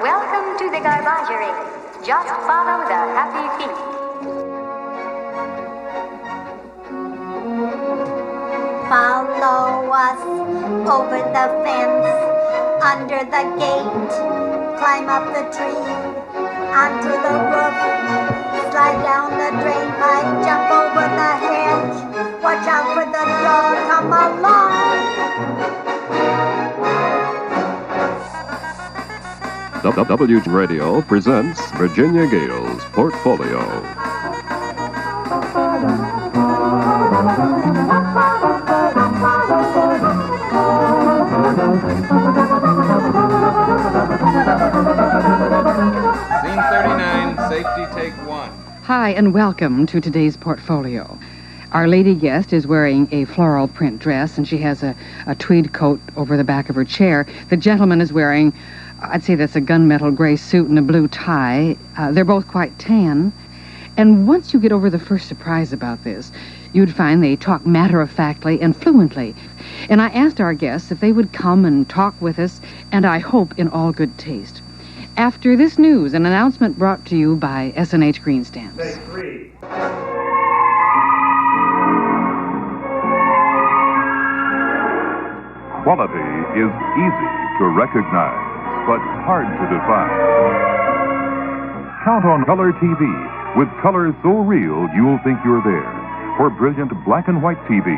Welcome to the Garbagerie. Just follow the happy feet. Follow us over the fence, under the gate, climb up the tree, onto the roof, slide down the drain pipe, jump over the hedge, watch out for the door, come along. W Radio presents Virginia Gale's Portfolio. Scene 39, safety take one. Hi, and welcome to today's Portfolio. Our lady guest is wearing a floral print dress, and she has a tweed coat over the back of her chair. The gentleman is wearing, I'd say that's a gunmetal gray suit and a blue tie. They're both quite tan. And once you get over the first surprise about this, you'd find they talk matter-of-factly and fluently. And I asked our guests if they would come and talk with us, and I hope in all good taste. After this news, an announcement brought to you by S&H Green Stamps. Take three. Quality is easy to recognize, but hard to define. Count on Color TV. With colors so real, you'll think you're there. For brilliant black and white TV,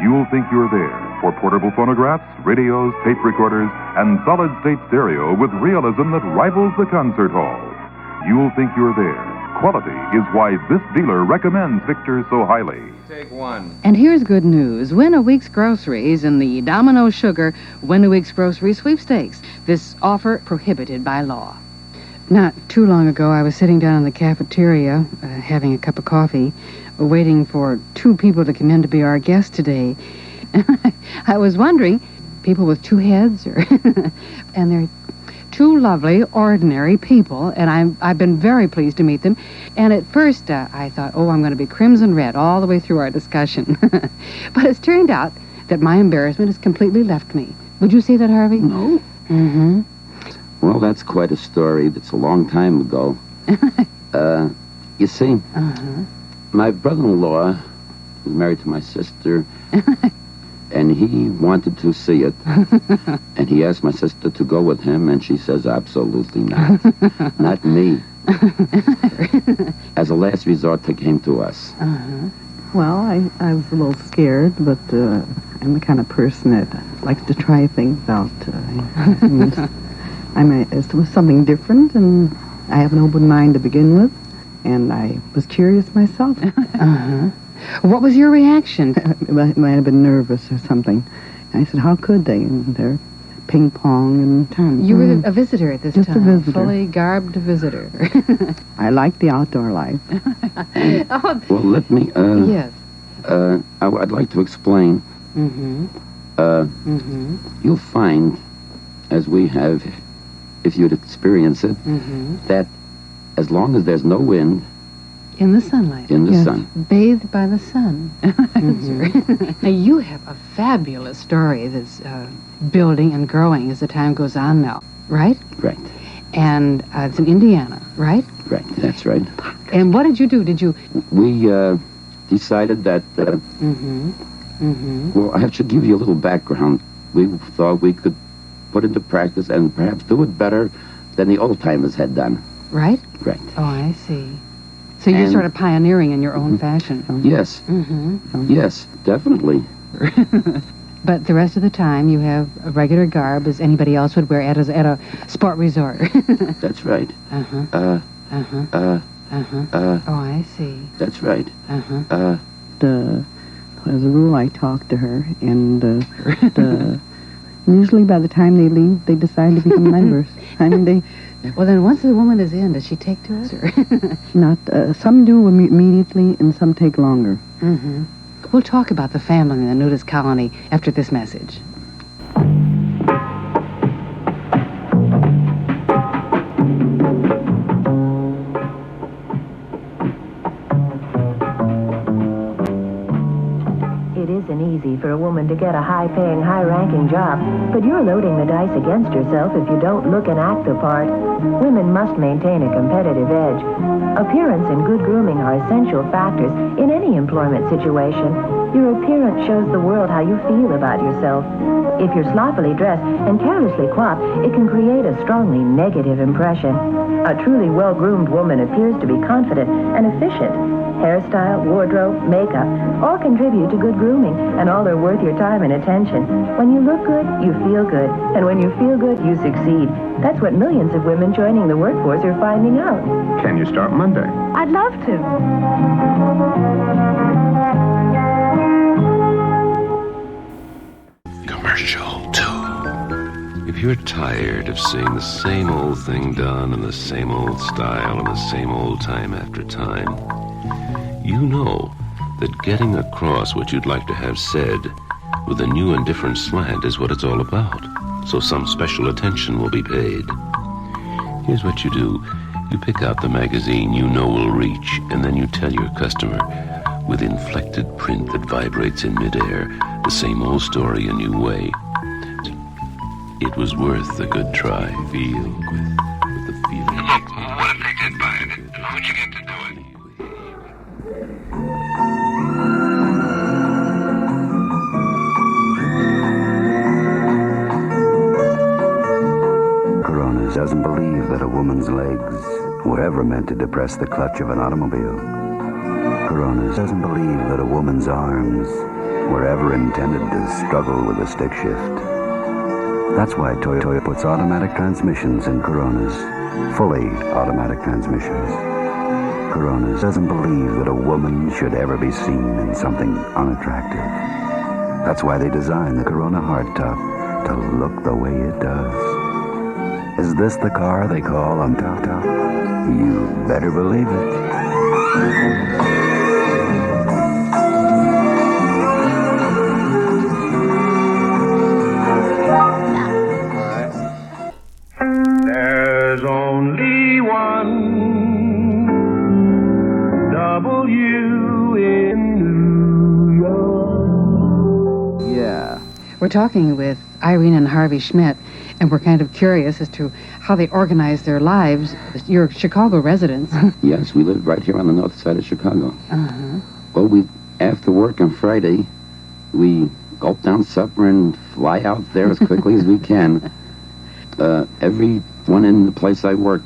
you'll think you're there. For portable phonographs, radios, tape recorders, and solid-state stereo with realism that rivals the concert hall, you'll think you're there. Quality is why this dealer recommends Victor so highly. Take one. And here's good news. Win a week's groceries in the Domino Sugar Win a Week's Grocery Sweepstakes. This offer prohibited by law. Not too long ago, I was sitting down in the cafeteria, having a cup of coffee, waiting for two people to come in to be our guests today. I was wondering, people with two heads, or and they're two lovely, ordinary people, and I've been very pleased to meet them. And at first, I thought, oh, I'm going to be crimson red all the way through our discussion. But it's turned out that my embarrassment has completely left me. Would you say that, Harvey? No. Mm-hmm. Well, that's quite a story. That's a long time ago. You see, my brother-in-law was married to my sister, and he wanted to see it. And he asked my sister to go with him, and she says, absolutely not. Not me. As a last resort, they came to us. Well, I was a little scared, but I'm the kind of person that likes to try things out. It was something different, and I have an open mind to begin with, and I was curious myself. What was your reaction? I might have been nervous or something. I said, how could they? And they're ping pong and time. You were a visitor at this Just time. a visitor. Fully garbed visitor. I like the outdoor life. Oh, Well, let me, yes. I'd like to explain. You'll find, as we have, if you'd experience it, that as long as there's no wind, In the sunlight. in the Yes. sun, Bathed by the sun. Now, you have a fabulous story that's building and growing as the time goes on now, right? right, And it's in Indiana, right? that's right. And what did you do? Did you... We decided that, well, I should give you a little background. We thought we could put into practice and perhaps do it better than the old-timers had done. Right? Right. Oh, I see. So you're And- sort of pioneering in your own fashion. Yes. Yes, definitely. But the rest of the time, you have a regular garb as anybody else would wear at a sport resort. That's right. Oh, I see. That's right. As a rule, I talk to her, and usually by the time they leave, they decide to become members. I mean, Well, then once the woman is in, does she take to it? Or? some do immediately, and some take longer. We'll talk about the family in the nudist colony after this message. It isn't easy for a woman to get a high-paying, high-ranking job, but you're loading the dice against yourself if you don't look and act the part. Women must maintain a competitive edge. Appearance and good grooming are essential factors in any employment situation. Your appearance shows the world how you feel about yourself. If you're sloppily dressed and carelessly coiffed, it can create a strongly negative impression. A truly well-groomed woman appears to be confident and efficient. Hairstyle, wardrobe, makeup all contribute to good grooming, and all are worth your time and attention. When you look good, you feel good. And when you feel good, you succeed. That's what millions of women joining the workforce are finding out. Can you start Monday? I'd love to. Commercial 2. If you're tired of seeing the same old thing done in the same old style and the same old time after time, you know that getting across what you'd like to have said with a new and different slant is what it's all about. So some special attention will be paid. Here's what you do. You pick out the magazine you know will reach, and then you tell your customer with inflected print that vibrates in midair the same old story a new way. It was worth a good try. Feel with the feeling. Look, what if they did buy it? And who'd you get to do it? Coronas doesn't believe that a woman's legs were ever meant to depress the clutch of an automobile. Coronas doesn't believe that a woman's arms were ever intended to struggle with a stick shift. That's why Toyota puts automatic transmissions in Coronas, fully automatic transmissions. Coronas doesn't believe that a woman should ever be seen in something unattractive. That's why they designed the Corona hardtop to look the way it does. Is this the car they call on Top? You better believe it. There's only one W in New York. Yeah. We're talking with Irene and Harvey Schmidt, and we're kind of curious as to how they organize their lives. You're Chicago residents. Yes, we live right here on the north side of Chicago. Uh-huh. Well, after work on Friday, we gulp down supper and fly out there as quickly as we can. Everyone in the place I work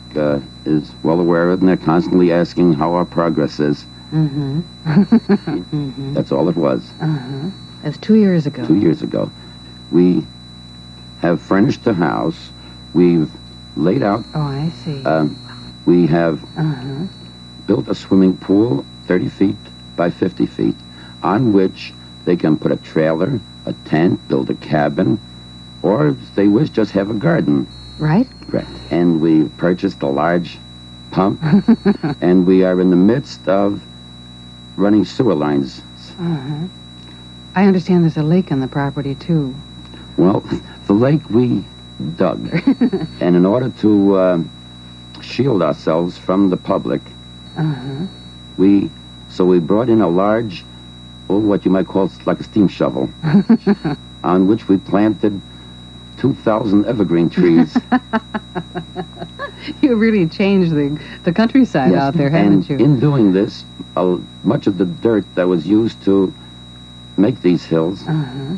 is well aware of it, and they're constantly asking how our progress is. Mm-hmm. Mm-hmm. That's all it was. Uh-huh. That's 2 years ago. 2 years ago. We have furnished the house. We've laid out. Oh, I see. We have Uh-huh. built a swimming pool 30 feet by 50 feet on which they can put a trailer, a tent, build a cabin, or if they wish, just have a garden. Right? Right. And we purchased a large pump, and we are in the midst of running sewer lines. Uh-huh. I understand there's a lake on the property, too. Well, the lake we dug, and in order to shield ourselves from the public, Uh-huh. we brought in a large, what you might call like a steam shovel, on which we planted 2,000 evergreen trees. You really changed the countryside out there, haven't you? And in doing this, much of the dirt that was used to make these hills Uh-huh.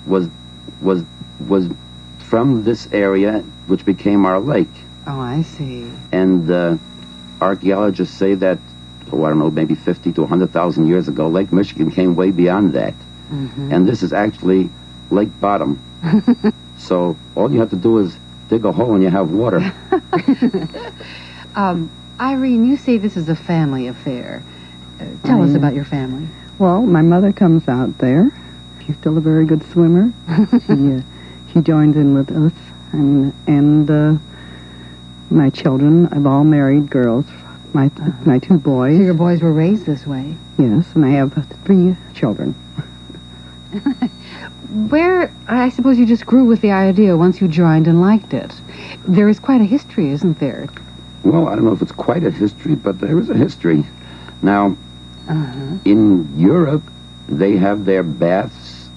was from this area, which became our lake. Oh, I see. And archaeologists say that, I don't know, maybe 50 to 100,000 years ago, Lake Michigan came way beyond that. Mm-hmm. And this is actually lake bottom. So all you have to do is dig a hole and you have water. Irene, you say this is a family affair. Tell us about your family. Well, my mother comes out there. She's still a very good swimmer. She joins in with us, and my children, I've all married girls. My two boys. So your boys were raised this way? Yes, and I have 3 children. Where, I suppose you just grew with the idea once you joined and liked it. There is quite a history, isn't there? Well, I don't know if it's quite a history, but there is a history. Now, Uh-huh. in Europe, they have their baths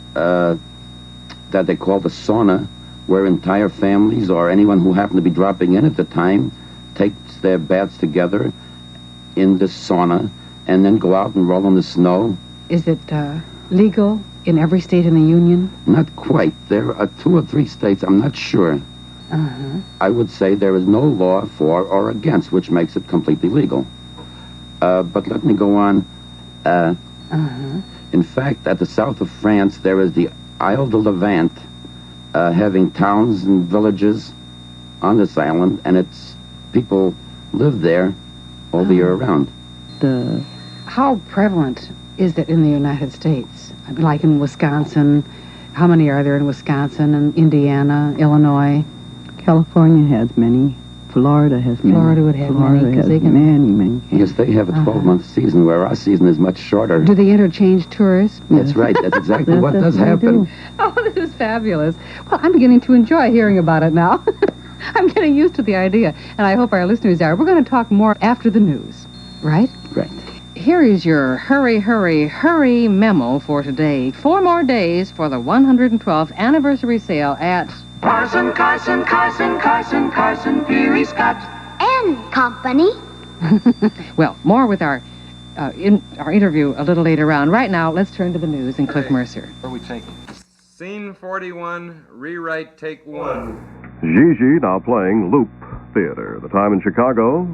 that they call the sauna, where entire families or anyone who happened to be dropping in at the time takes their baths together in the sauna and then go out and roll in the snow. Is it legal in every state in the Union? Not quite. There are 2 or 3 states, I'm not sure. I would say there is no law for or against, which makes it completely legal. But let me go on. In fact, at the south of France, there is the Isle de Levant, having towns and villages on this island, and it's people live there all the year around. How prevalent is it in the United States? I mean, like in Wisconsin, how many are there in Wisconsin and Indiana, Illinois? California has many. Florida has many. Florida would have Florida many, 'cause has they can- many. Yes, they have a 12-month season, where our season is much shorter. Do they interchange tourists? That's right. That's exactly what does happen. Oh, this is fabulous. Well, I'm beginning to enjoy hearing about it now. I'm getting used to the idea, and I hope our listeners are. We're going to talk more after the news, right? Right. Here is your hurry, hurry, hurry memo for today. 4 more days for the 112th anniversary sale at Carson, Peary Scott. And company. Well, more with our interview a little later on. Right now, let's turn to the news and Cliff Mercer. Where are we taking? Scene 41, rewrite take 1. Gigi now playing Loop Theater. The time in Chicago,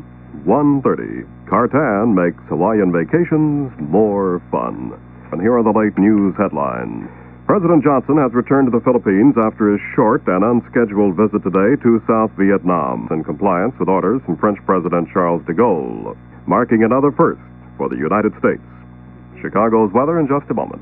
1:30. Cartan makes Hawaiian vacations more fun. And here are the late news headlines. President Johnson has returned to the Philippines after his short and unscheduled visit today to South Vietnam in compliance with orders from French President Charles de Gaulle, marking another first for the United States. Chicago's weather in just a moment.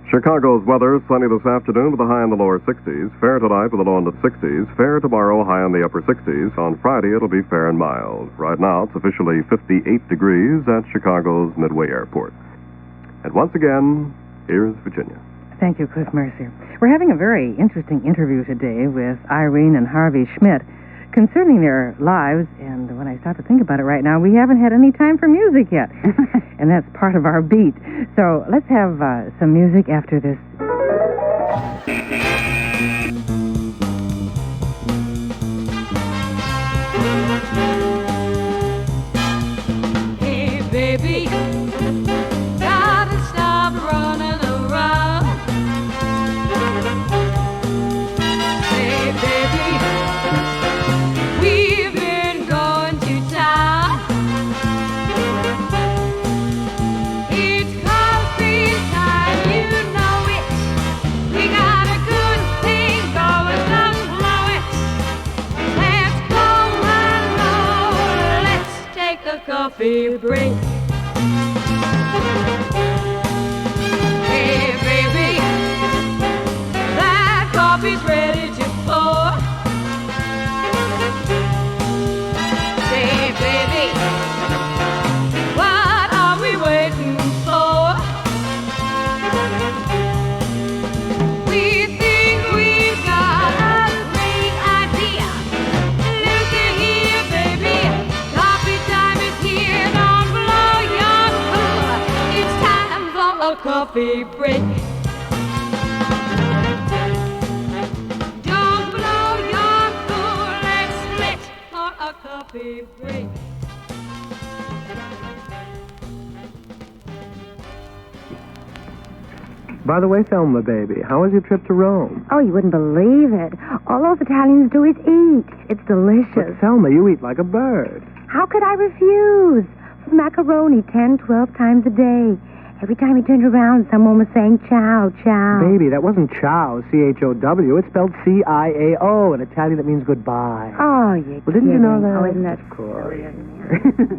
Chicago's weather, sunny this afternoon with a high in the lower 60s, fair tonight with a low in the 60s, fair tomorrow, high in the upper 60s. On Friday, it'll be fair and mild. Right now, it's officially 58 degrees at Chicago's Midway Airport. And once again, here's Virginia. Thank you, Cliff Mercer. We're having a very interesting interview today with Irene and Harvey Schmidt concerning their lives, and when I stop to think about it right now, we haven't had any time for music yet, and that's part of our beat. So let's have some music after this. Hey, baby, gotta stop running around. Hey, baby, we've been going to town. It's coffee time, you know it. We got a good thing going, don't blow it. Let's go and roll, let's take a coffee break. Hey, baby, that coffee's ready to pour. Say, baby, what are we waiting for? We think we've got a great idea. Look at here, baby, coffee time is here. Don't blow your cool. It's time for a coffee break. Don't blow your cool. Let's split for a coffee break. By the way, Thelma, baby, how was your trip to Rome? Oh, you wouldn't believe it. All those Italians do is eat. It's delicious. But Thelma, you eat like a bird. How could I refuse? Macaroni 10, 12 times a day. Every time he turned around, someone was saying chow, chow. Baby, that wasn't chow, C-H-O-W. It's spelled C-I-A-O. In Italian, that means goodbye. Oh, you Well, didn't you know that? Oh, isn't that Of course. silly, isn't it?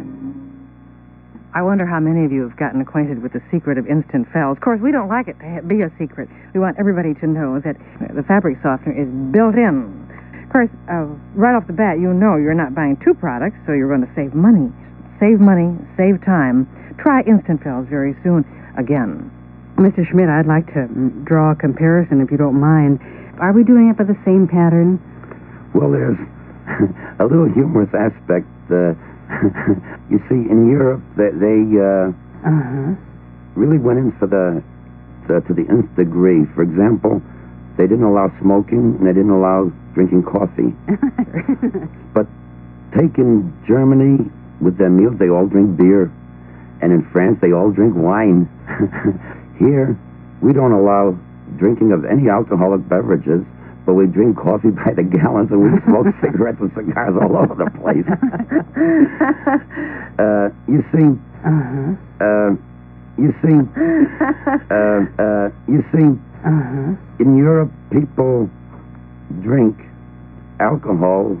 I wonder how many of you have gotten acquainted with the secret of instant fells. Of course, we don't like it to be a secret. We want everybody to know that the fabric softener is built in. Of course, right off the bat, you know you're not buying 2 products, so you're going to save money. Save money, save time. Try instant fells very soon again. Mr. Schmidt, I'd like to draw a comparison, if you don't mind. Are we doing it by the same pattern? Well, there's a little humorous aspect. You see, in Europe, they really went in for the to the nth degree. For example, they didn't allow smoking and they didn't allow drinking coffee. But take in Germany, with their meals, they all drink beer. And in France, they all drink wine. Here, we don't allow drinking of any alcoholic beverages, but we drink coffee by the gallons and we smoke cigarettes and cigars all over the place. You see, in Europe, people drink alcohol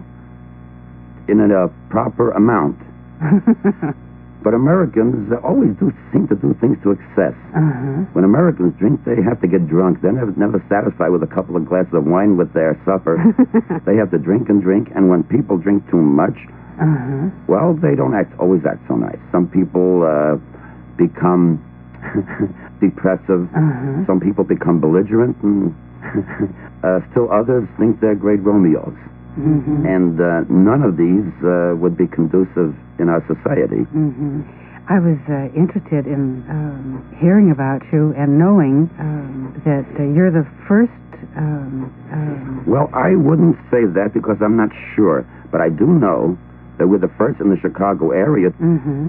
in a proper amount. But Americans always seem to do things to excess. When Americans drink, they have to get drunk. They're never satisfied with a couple of glasses of wine with their supper. They have to drink and drink, and when people drink too much, well, they don't always act so nice. Some people become depressive. Some people become belligerent, and still others think they're great Romeos. And none of these would be conducive in our society. I was interested in hearing about you and knowing that you're the first... Well, I wouldn't say that because I'm not sure, but I do know that we're the first in the Chicago area.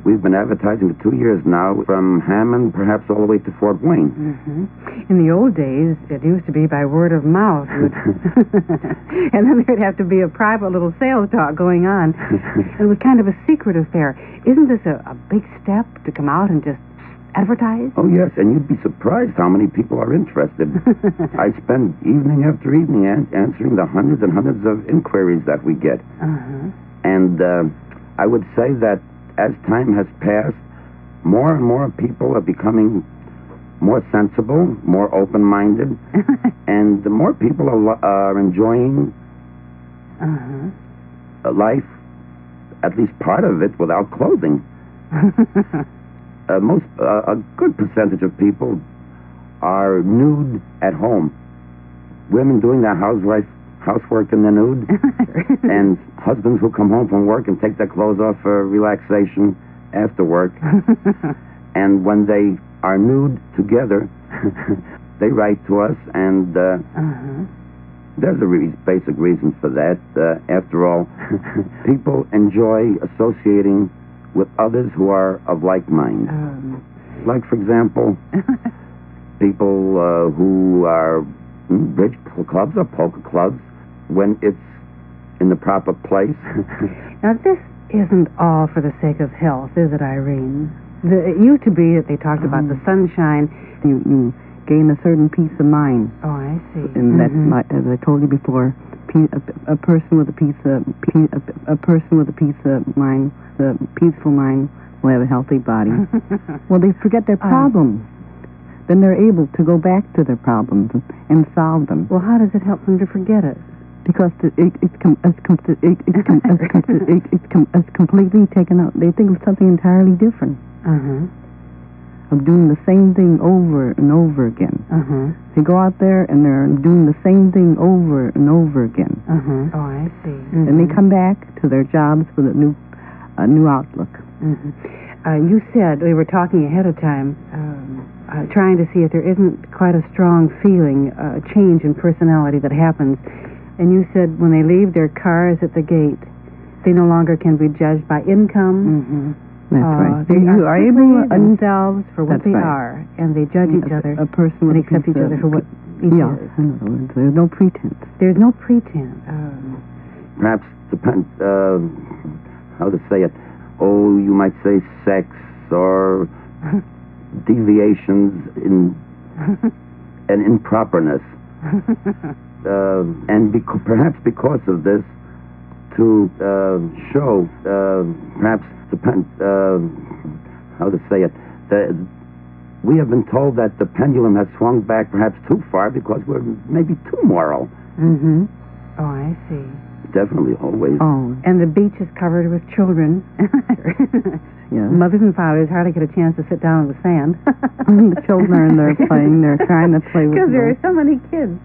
We've been advertising for 2 years now, from Hammond, perhaps all the way to Fort Wayne. In the old days, it used to be by word of mouth. And then there'd have to be a private little sales talk going on. It was kind of a secret affair. Isn't this a big step to come out and just advertise? Oh, yes, and you'd be surprised how many people are interested. I spend evening after evening answering the hundreds and hundreds of inquiries that we get. And I would say that as time has passed, more and more people are becoming more sensible, more open-minded, and more people are enjoying life, at least part of it, without clothing. A good percentage of people are nude at home. Women doing their housework in the nude, and husbands who come home from work and take their clothes off for relaxation after work. And when they are nude together, they write to us, and there's a basic reason for that. After all, people enjoy associating with others who are of like mind. Like, for example, people who are bridge clubs or poker clubs, when it's in the proper place. Now, this isn't all for the sake of health, is it, Irene? It used to be that they talked about the sunshine. You gain a certain peace of mind. Oh, I see. And that's as I told you before, a person with a peaceful mind will have a healthy body. Well, they forget their problems. Then they're able to go back to their problems and solve them. Well, how does it help them to forget it? Because it's completely taken out. They think of something entirely different. Of doing the same thing over and over again. They go out there and they're doing the same thing over and over again. Oh, I see. And they come back to their jobs with a new outlook. You said, we were talking ahead of time, trying to see if there isn't quite a strong feeling, a change in personality that happens. And you said when they leave their cars at the gate, they no longer can be judged by income. That's right. They are able to themselves for what they right. are, and they judge each other. A person with and accept each other for what each in is. other words, there's no pretense. There's no pretense. Perhaps depend how to say it. Oh, you might say sex or deviations in and improperness, and perhaps because of this, to show perhaps depend how to say it. We have been told that the pendulum has swung back perhaps too far because we're maybe too moral. Oh, I see. Definitely, always. Oh, and the beach is covered with children. Yeah. Mothers and fathers hardly get a chance to sit down in the sand. The children are in there playing. They're trying to play with. Because there are so many kids.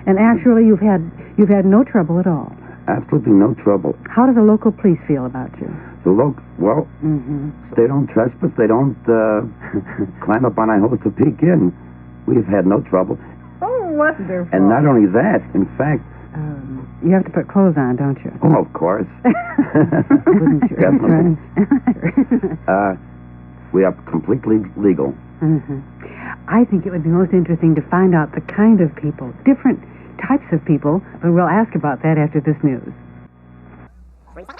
And actually, you've had no trouble at all. Absolutely no trouble. How do the local police feel about you? The Well, they don't trespass. They don't climb up on our hose to peek in. We've had no trouble. Oh, wonderful. And not only that, in fact... you have to put clothes on, don't you? Oh, of course. Wouldn't you? Definitely. We are completely legal. I think it would be most interesting to find out the kind of people, different types of people, but we'll ask about that after this news.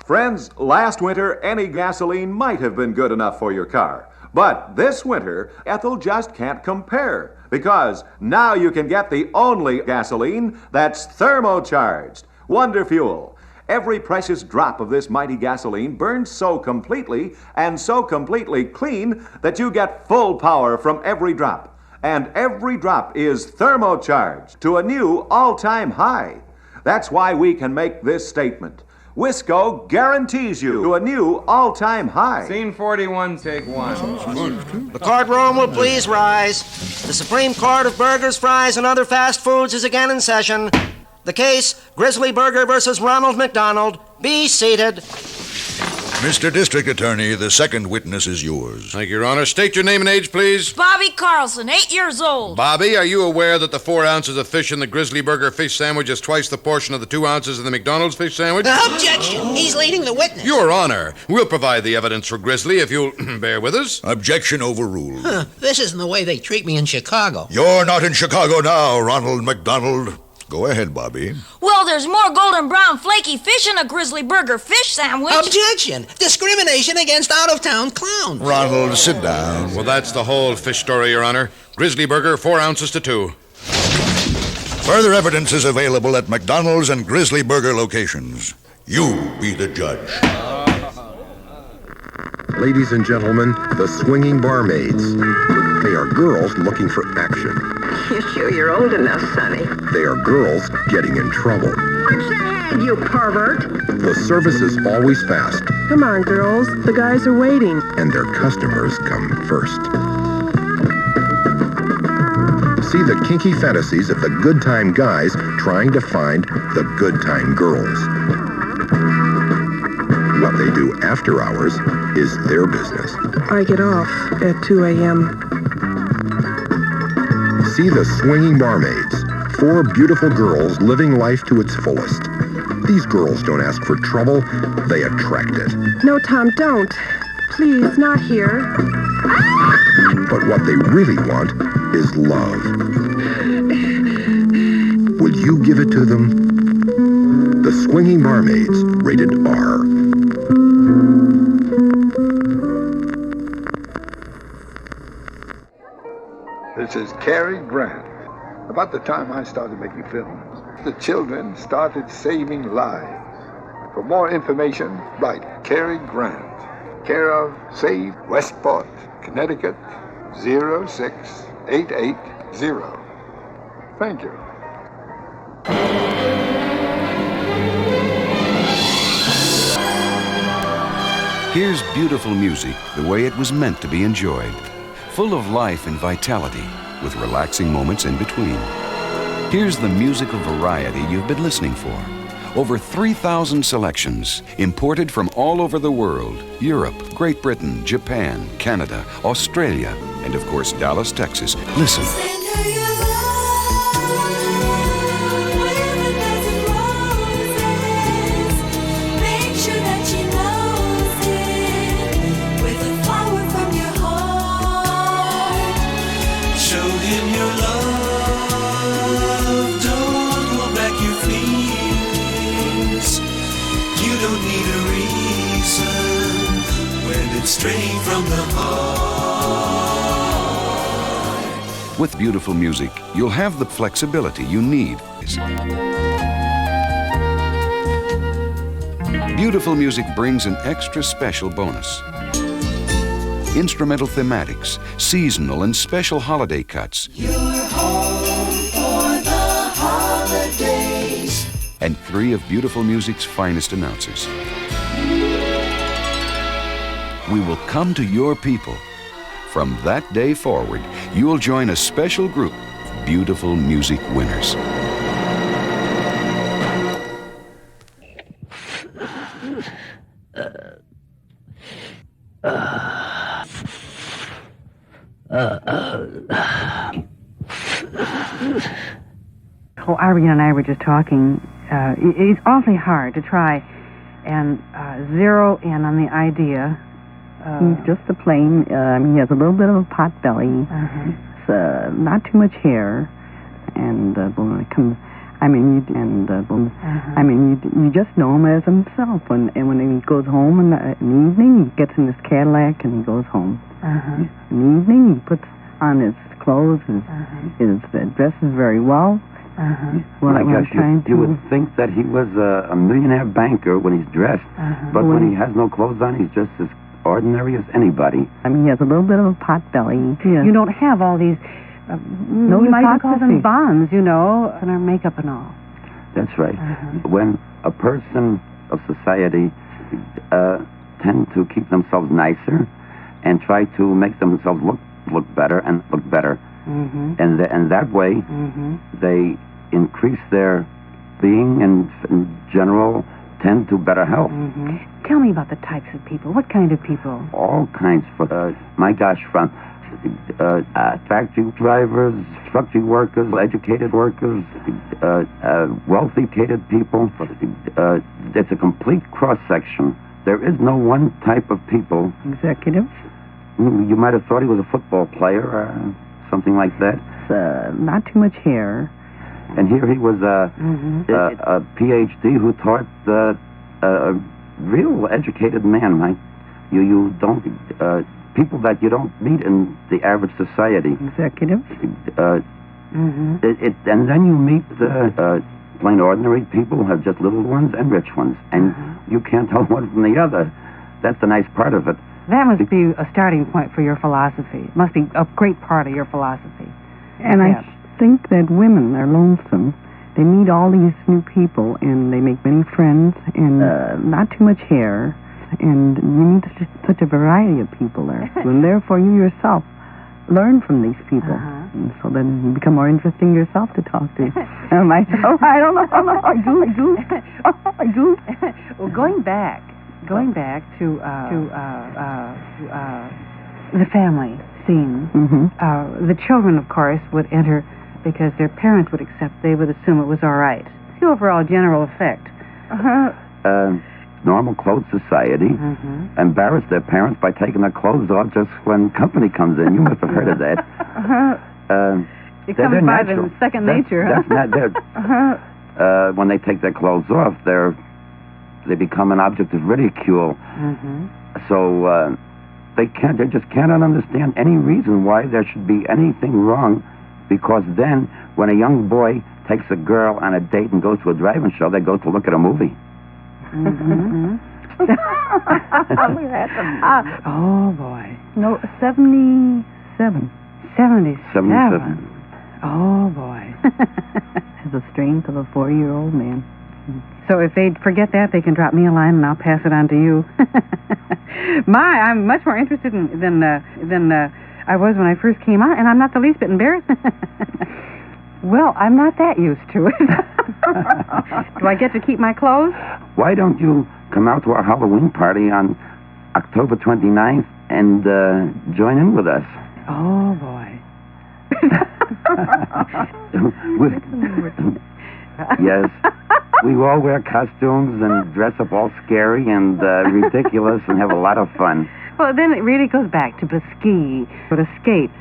Friends, last winter, any gasoline might have been good enough for your car. But this winter, Ethel just can't compare, because now you can get the only gasoline that's thermocharged. Wonder Fuel. Every precious drop of this mighty gasoline burns so completely and so completely clean that you get full power from every drop. And every drop is thermocharged to a new all-time high. That's why we can make this statement. Wisco guarantees you to a new all-time high. Scene 41, take one. The courtroom will please rise. The Supreme Court of Burgers, Fries, and Other Fast Foods is again in session. The case, Grizzly Burger versus Ronald McDonald. Be seated. Mr. District Attorney, the second witness is yours. Thank you, Your Honor. State your name and age, please. Bobby Carlson, 8 years old. Bobby, are you aware that the 4 ounces of fish in the Grizzly Burger fish sandwich is twice the portion of the 2 ounces in the McDonald's fish sandwich? Objection! He's leading the witness. Your Honor, we'll provide the evidence for Grizzly if you'll bear with us. Objection overruled. This isn't the way they treat me in Chicago. You're not in Chicago now, Ronald McDonald. Go ahead, Bobby. Well, there's more golden brown flaky fish in a Grizzly Burger fish sandwich. Objection! Discrimination against out-of-town clowns. Ronald, sit down. Well, that's the whole fish story, Your Honor. Grizzly Burger, 4 ounces to 2. Further evidence is available at McDonald's and Grizzly Burger locations. You be the judge. Ladies and gentlemen, the swinging barmaids. They are girls looking for action. You sure you're old enough, Sonny? They are girls getting in trouble. Watch the head, you pervert! The service is always fast, Come on, girls. The guys are waiting. and their customers come first. See the kinky fantasies of the good time guys trying to find the good time girls. What they do after hours is their business. I get off at 2 a.m. See the swinging barmaids, 4 beautiful girls living life to its fullest. These girls don't ask for trouble, they attract it. No, Tom, don't. Please, not here. But what they really want is love. Will you give it to them? The Swinging Barmaids, rated R. This is Cary Grant. About the time I started making films, the children started saving lives. For more information, write Cary Grant, care of Save Westport, Connecticut, 06880. Thank you. Here's beautiful music the way it was meant to be enjoyed. Full of life and vitality, with relaxing moments in between. Here's the musical variety you've been listening for. Over 3,000 selections, imported from all over the world. Europe, Great Britain, Japan, Canada, Australia, and of course Dallas, Texas. Listen. Straight from the heart. With beautiful music, you'll have the flexibility you need. Beautiful music brings an extra special bonus. Instrumental thematics, seasonal and special holiday cuts. You're home for the holidays. And 3 of beautiful music's finest announcers. We will come to your people. From that day forward, you'll join a special group of beautiful music winners. Oh, Irene and I were just talking. It's awfully hard to try and zero in on the idea. He's just a plain, he has a little bit of a pot belly. Not too much hair. And when it comes... you just know him as himself. When he goes home in the evening, he gets in his Cadillac and he goes home. In the evening, he puts on his clothes, his dresses very well. My gosh, you would think that he was a millionaire banker when he's dressed, but when he has no clothes on, he's just as ordinary as anybody. He has a little bit of a pot belly. You don't have all these... no, you might even call them bonds, and our makeup and all. That's right. When a person of society tend to keep themselves nicer and try to make themselves look better and look better, and that way they increase their being and in general tend to better health. Tell me about the types of people. What kind of people? All kinds. My gosh, from factory drivers, factory workers, educated workers, wealthy-cated people. It's a complete cross-section. There is no one type of people. Executives? You might have thought he was a football player or something like that. Not too much hair. And here he was a PhD who taught a real educated man, Mike. You don't... people that you don't meet in the average society. Executives? And then you meet plain ordinary people who have just little ones and rich ones, and you can't tell one from the other. That's the nice part of it. That must be a starting point for your philosophy. It must be a great part of your philosophy. And I think that women are lonesome. They meet all these new people, and they make many friends, and not too much hair. And you meet such a variety of people there. And therefore, you yourself learn from these people. And so then you become more interesting yourself to talk to. Myself, I don't know. I do. Well, going back to the family scene, the children, of course, would enter because their parents would accept. They would assume it was all right. The overall general effect. Normal clothes society embarrass their parents by taking their clothes off just when company comes in. You must have heard of that. It comes by them second nature. That's not when they take their clothes off, they become an object of ridicule. So they just cannot understand any reason why there should be anything wrong, because then when a young boy takes a girl on a date and goes to a drive-in show, they go to look at a movie. Oh, boy. No, 77. 77. Oh, boy. Has the strength of a 40-year-old man. So if they forget that, they can drop me a line and I'll pass it on to you. I'm much more interested than I was when I first came out, and I'm not the least bit embarrassed. Well, I'm not that used to it. Do I get to keep my clothes? Why don't you come out to our Halloween party on October 29th and join in with us? Oh, boy. Yes. We all wear costumes and dress up all scary and ridiculous and have a lot of fun. Well, then it really goes back to ski, or to skate,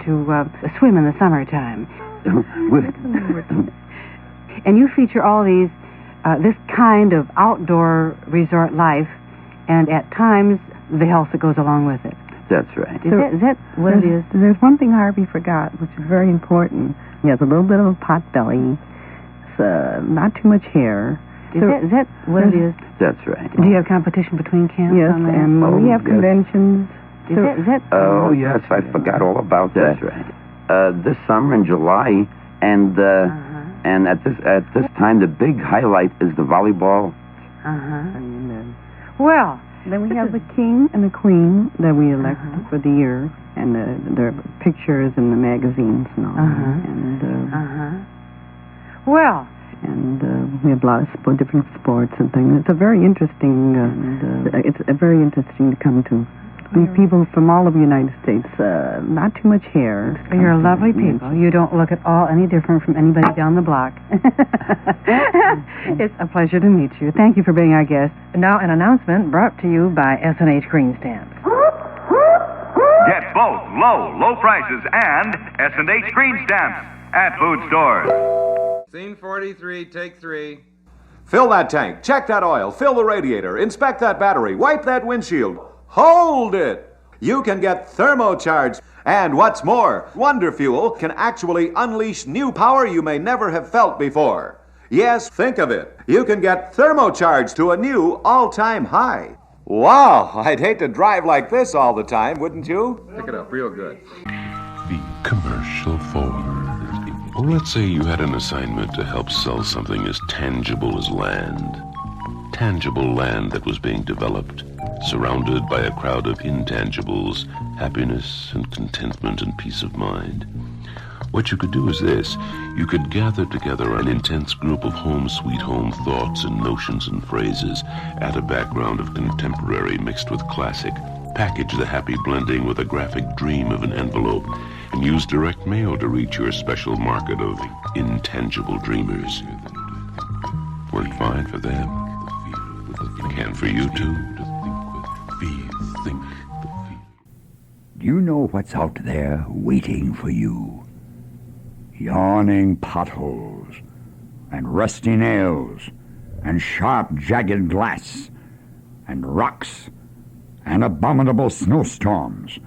to swim in the summertime. And you feature all these, this kind of outdoor resort life, and at times the health that goes along with it. That's right. Is that what it is? There's one thing Harvey forgot, which is very important. He has a little bit of a pot belly. Not too much hair. Is that what it is? That's right. Do you have competition between camps? Yes, on that? and we have conventions. Is that? Oh, yes, I forgot all about that. That's right. This summer in July, and at this time, the big highlight is the volleyball. Well, then we have the king and the queen that we elect for the year, and their pictures in the magazines and all. Well. And we have a lot of different sports and things. It's a very interesting. It's very interesting to come to We people from all over the United States, not too much hair. You're lovely people. You don't look at all any different from anybody down the block. It's a pleasure to meet you. Thank you for being our guest. Now, an announcement brought to you by S&H Green Stamps. Get both low prices and S&H Green Stamps at food stores. Scene 43, take 3. Fill that tank, check that oil, fill the radiator, inspect that battery, wipe that windshield. Hold it! You can get thermocharged. And what's more, Wonder Fuel can actually unleash new power you may never have felt before. Yes, think of it. You can get thermocharged to a new all-time high. Wow, I'd hate to drive like this all the time, wouldn't you? Pick it up real good. The commercial forward. Well, let's say you had an assignment to help sell something as tangible as land. Tangible land that was being developed, surrounded by a crowd of intangibles, happiness and contentment and peace of mind. What you could do is this. You could gather together an intense group of home sweet home thoughts and notions and phrases, add a background of contemporary mixed with classic, package the happy blending with a graphic dream of an envelope, and use direct mail to reach your special market of intangible dreamers. Worked fine for them. Can for you too. You know what's out there waiting for you. Yawning potholes, and rusty nails, and sharp, jagged glass, and rocks, and abominable snowstorms,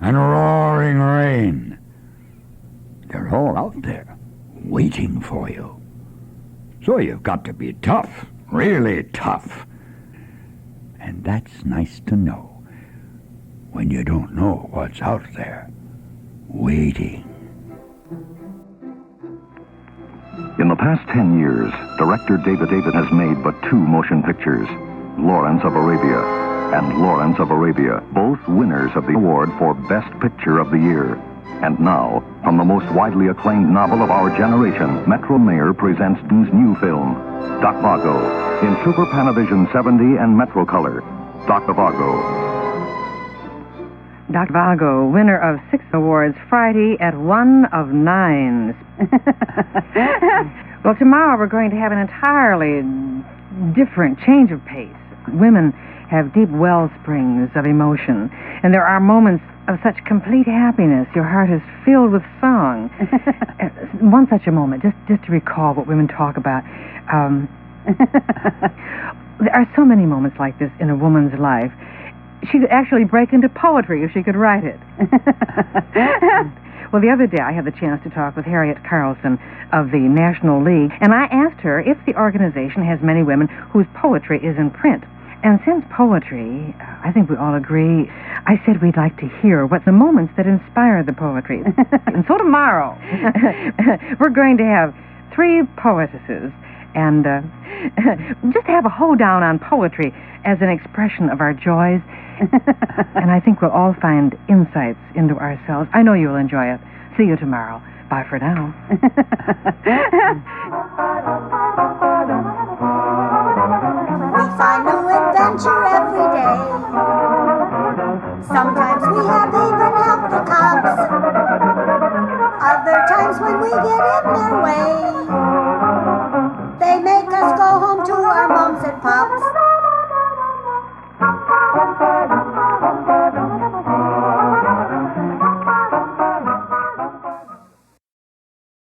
and roaring rain. They're all out there, waiting for you. So you've got to be tough, really tough. And that's nice to know, when you don't know what's out there, waiting. In the past 10 years, director David has made but 2 motion pictures, Lawrence of Arabia and Lawrence of Arabia, both winners of the award for Best Picture of the Year. And now, from the most widely acclaimed novel of our generation, Metro-Mayer presents Dune's new film, Doc Vago, in Super Panavision 70 and Metro Color. Doc Vago. Doc Vago, winner of 6 awards, Friday at 1 of 9. Well, tomorrow we're going to have an entirely different change of pace. Women have deep well springs of emotion, and there are moments of such complete happiness. Your heart is filled with song. One such a moment, just to recall what women talk about. There are so many moments like this in a woman's life. She could actually break into poetry if she could write it. Well, the other day I had the chance to talk with Harriet Carlson of the National League, and I asked her if the organization has many women whose poetry is in print. And since poetry, I think we all agree, I said we'd like to hear what the moments that inspire the poetry. And so tomorrow, we're going to have 3 poetesses and just have a hoedown on poetry as an expression of our joys. And I think we'll all find insights into ourselves. I know you'll enjoy it. See you tomorrow. Bye for now. We find new adventure every day. Sometimes we have even helped the cops. Other times when we get in their way, they make us go home to our moms and pops.